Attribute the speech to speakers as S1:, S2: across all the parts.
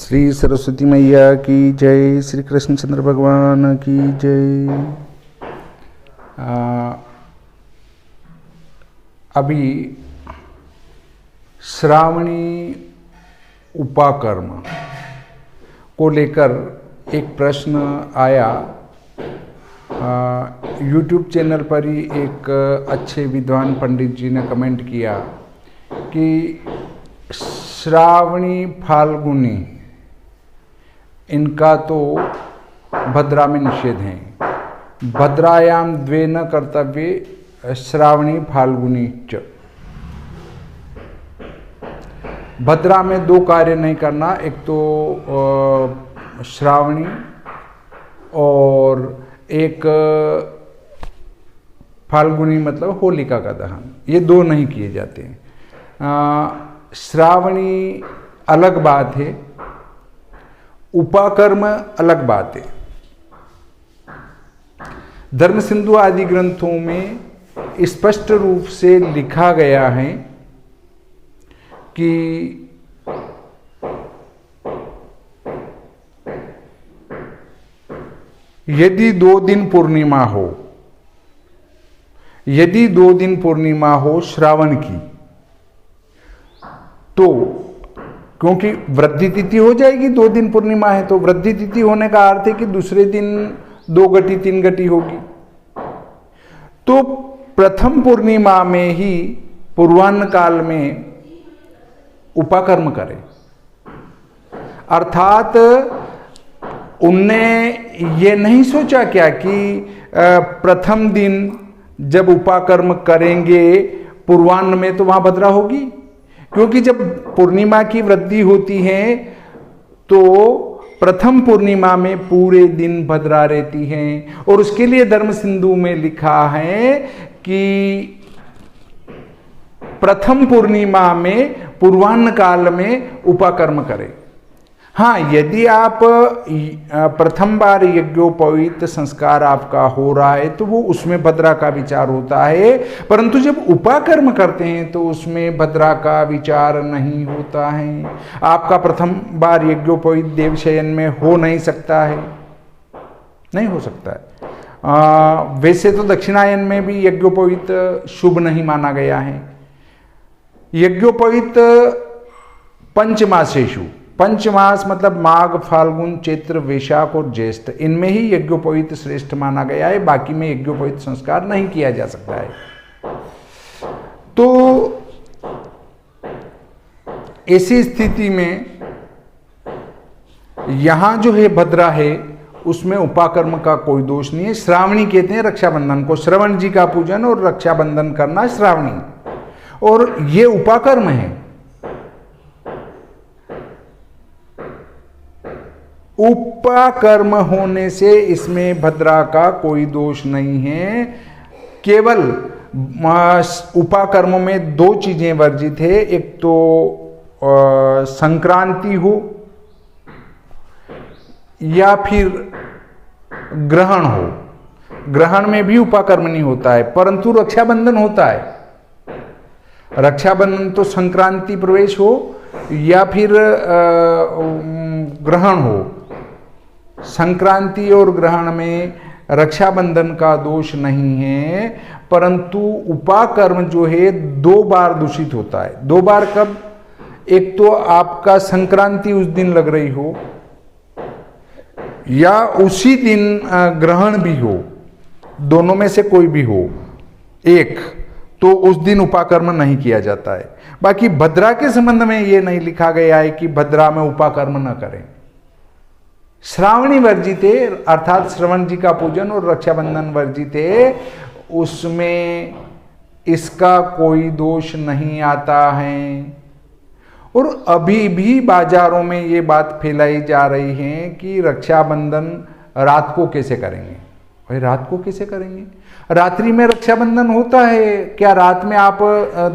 S1: श्री सरस्वती मैया की जय, श्री कृष्णचंद्र भगवान की जय। अभी श्रावणी उपाकर्म को लेकर एक प्रश्न आया। YouTube चैनल पर ही एक अच्छे विद्वान पंडित जी ने कमेंट किया कि श्रावणी फाल्गुनी इनका तो भद्रा में निषेध है। भद्रायाम द्वे न कर्तव्ये श्रावणी फाल्गुनी च। भद्रा में दो कार्य नहीं करना, एक तो श्रावणी और एक फाल्गुनी मतलब होलिका का दहन, ये दो नहीं किए जाते हैं। श्रावणी अलग बात है, उपाकर्म अलग बात है। धर्म सिंधु आदि ग्रंथों में स्पष्ट रूप से लिखा गया है कि यदि 2 दिन पूर्णिमा हो, यदि 2 दिन पूर्णिमा हो श्रावण की, तो क्योंकि वृद्धि तिथि हो जाएगी, 2 दिन पूर्णिमा है तो वृद्धि तिथि होने का अर्थ है कि दूसरे दिन 2 घटी 3 घटी होगी। तो प्रथम पूर्णिमा में ही पूर्वाह्न काल में उपाकर्म करें, अर्थात उनने ये नहीं सोचा क्या कि प्रथम दिन जब उपाकर्म करेंगे पूर्वाह्न में तो वहां भद्रा होगी, क्योंकि जब पूर्णिमा की वृद्धि होती है तो प्रथम पूर्णिमा में पूरे दिन भद्रा रहती है। और उसके लिए धर्म सिंधु में लिखा है कि प्रथम पूर्णिमा में पूर्वाह्न काल में उपाकर्म करें। हाँ, यदि आप प्रथम बार यज्ञोपवीत संस्कार आपका हो रहा है तो वो उसमें भद्रा का विचार होता है, परंतु जब उपाकर्म करते हैं तो उसमें भद्रा का विचार नहीं होता है। आपका प्रथम बार यज्ञोपवीत देवशयन में हो नहीं सकता है, नहीं हो सकता है। वैसे तो दक्षिणायन में भी यज्ञोपवीत शुभ नहीं माना गया है। यज्ञोपवीत पंचमासेषु, पंचमास मतलब माघ फाल्गुन चैत्र वैशाख और ज्येष्ठ, इनमें ही यज्ञोपवीत श्रेष्ठ माना गया है। बाकी में यज्ञोपवीत संस्कार नहीं किया जा सकता है। तो ऐसी स्थिति में यहां जो है भद्रा है उसमें उपाकर्म का कोई दोष नहीं है। श्रावणी कहते हैं रक्षाबंधन को, श्रवण जी का पूजन और रक्षाबंधन करना श्रावणी, और ये उपाकर्म है। उपाकर्म होने से इसमें भद्रा का कोई दोष नहीं है। केवल उपाकर्मों में 2 चीजें वर्जित है, एक तो संक्रांति हो या फिर ग्रहण हो। ग्रहण में भी उपाकर्म नहीं होता है, परंतु रक्षाबंधन होता है। रक्षाबंधन तो संक्रांति प्रवेश हो या फिर ग्रहण हो। संक्रांति और ग्रहण में रक्षाबंधन का दोष नहीं है, परंतु उपाकर्म जो है 2 बार दूषित होता है। 2 बार कब? एक तो आपका संक्रांति उस दिन लग रही हो या उसी दिन ग्रहण भी हो, दोनों में से कोई भी हो एक, तो उस दिन उपाकर्म नहीं किया जाता है। बाकी भद्रा के संबंध में यह नहीं लिखा गया है कि भद्रा में उपाकर्म न करें। श्रावणी वर्जित है, अर्थात श्रवण जी का पूजन और रक्षाबंधन वर्जित है, उसमें इसका कोई दोष नहीं आता है। और अभी भी बाजारों में ये बात फैलाई जा रही है कि रक्षाबंधन रात को कैसे करेंगे। भाई रात को कैसे करेंगे? रात्रि में रक्षाबंधन होता है क्या? रात में आप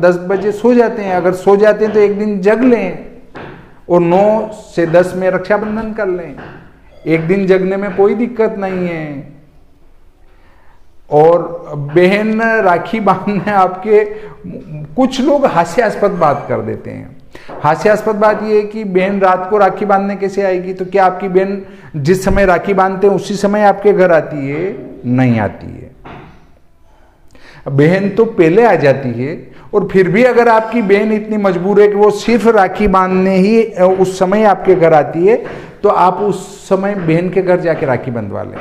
S1: 10 बजे सो जाते हैं, अगर सो जाते हैं तो एक दिन जग लें और 9 से 10 में रक्षाबंधन कर लें। एक दिन जगने में कोई दिक्कत नहीं है। और बहन राखी बांधने आपके, कुछ लोग हास्यास्पद बात कर देते हैं। हास्यास्पद बात यह है कि बहन रात को राखी बांधने कैसे आएगी? तो क्या आपकी बहन जिस समय राखी बांधते हैं उसी समय आपके घर आती है? नहीं आती है। बहन तो पहले आ जाती है, और फिर भी अगर आपकी बहन इतनी मजबूर है कि वो सिर्फ राखी बांधने ही उस समय आपके घर आती है, तो आप उस समय बहन के घर जाके राखी बंधवा लें।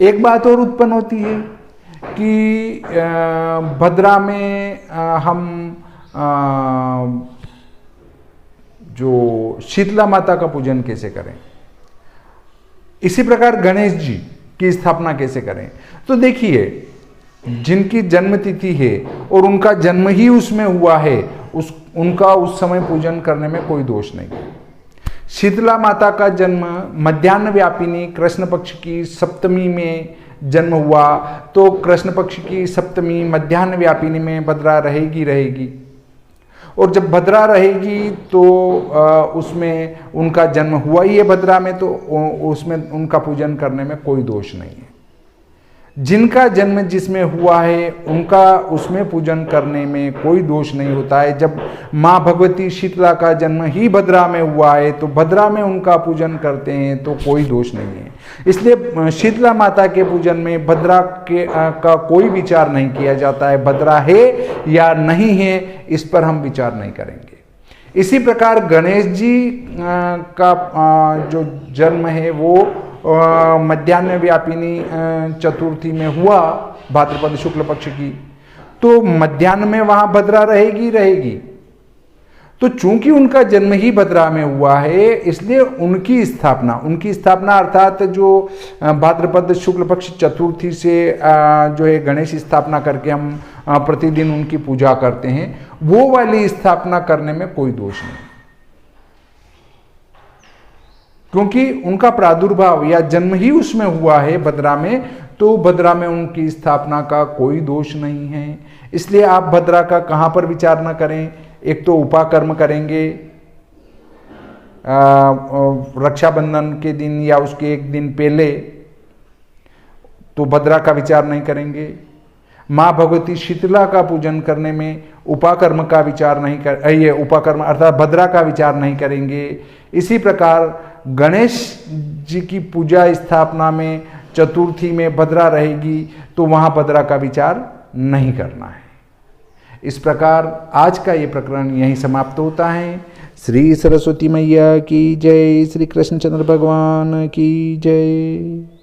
S1: एक बात और उत्पन्न होती है कि भद्रा में हम जो शीतला माता का पूजन कैसे करें, इसी प्रकार गणेश जी की स्थापना कैसे करें? तो देखिए, जिनकी जन्म तिथि है और उनका जन्म ही उसमें हुआ है, उनका उस समय पूजन करने में कोई दोष नहीं है। शीतला माता का जन्म मध्याह्न व्यापिनी कृष्ण पक्ष की सप्तमी में जन्म हुआ, तो कृष्ण पक्ष की सप्तमी मध्याह्न व्यापिनी में भद्रा रहेगी। और जब भद्रा रहेगी तो उसमें उनका जन्म हुआ ही है भद्रा में, तो उसमें उनका पूजन करने में कोई दोष नहीं है। जिनका जन्म जिसमें हुआ है उनका उसमें पूजन करने में कोई दोष नहीं होता है। जब माँ भगवती शीतला का जन्म ही भद्रा में हुआ है तो भद्रा में उनका पूजन करते हैं तो कोई दोष नहीं है। इसलिए शीतला माता के पूजन में भद्रा का कोई विचार नहीं किया जाता है। भद्रा है या नहीं है इस पर हम विचार नहीं करेंगे। इसी प्रकार गणेश जी का जो जन्म है वो मध्याह्न व्यापिनी चतुर्थी में हुआ, भाद्रपद शुक्ल पक्ष की, तो मध्याह्न में वहां भद्रा रहेगी। तो चूंकि उनका जन्म ही भद्रा में हुआ है, इसलिए उनकी स्थापना अर्थात जो भाद्रपद शुक्ल पक्ष चतुर्थी से जो है गणेश स्थापना करके हम प्रतिदिन उनकी पूजा करते हैं, वो वाली स्थापना करने में कोई दोष नहीं, क्योंकि उनका प्रादुर्भाव या जन्म ही उसमें हुआ है भद्रा में, तो भद्रा में उनकी स्थापना का कोई दोष नहीं है। इसलिए आप भद्रा का कहां पर विचार न करें। एक तो उपाकर्म करेंगे रक्षाबंधन के दिन या उसके एक दिन पहले, तो भद्रा का विचार नहीं करेंगे। माँ भगवती शीतला का पूजन करने में उपाकर्म का विचार नहीं कर, ये उपाकर्म अर्थात भद्रा का विचार नहीं करेंगे। इसी प्रकार गणेश जी की पूजा स्थापना में चतुर्थी में भद्रा रहेगी, तो वहां भद्रा का विचार नहीं करना है। इस प्रकार आज का ये प्रकरण यहीं समाप्त होता है। श्री सरस्वती मैया की जय, श्री कृष्णचंद्र भगवान की जय।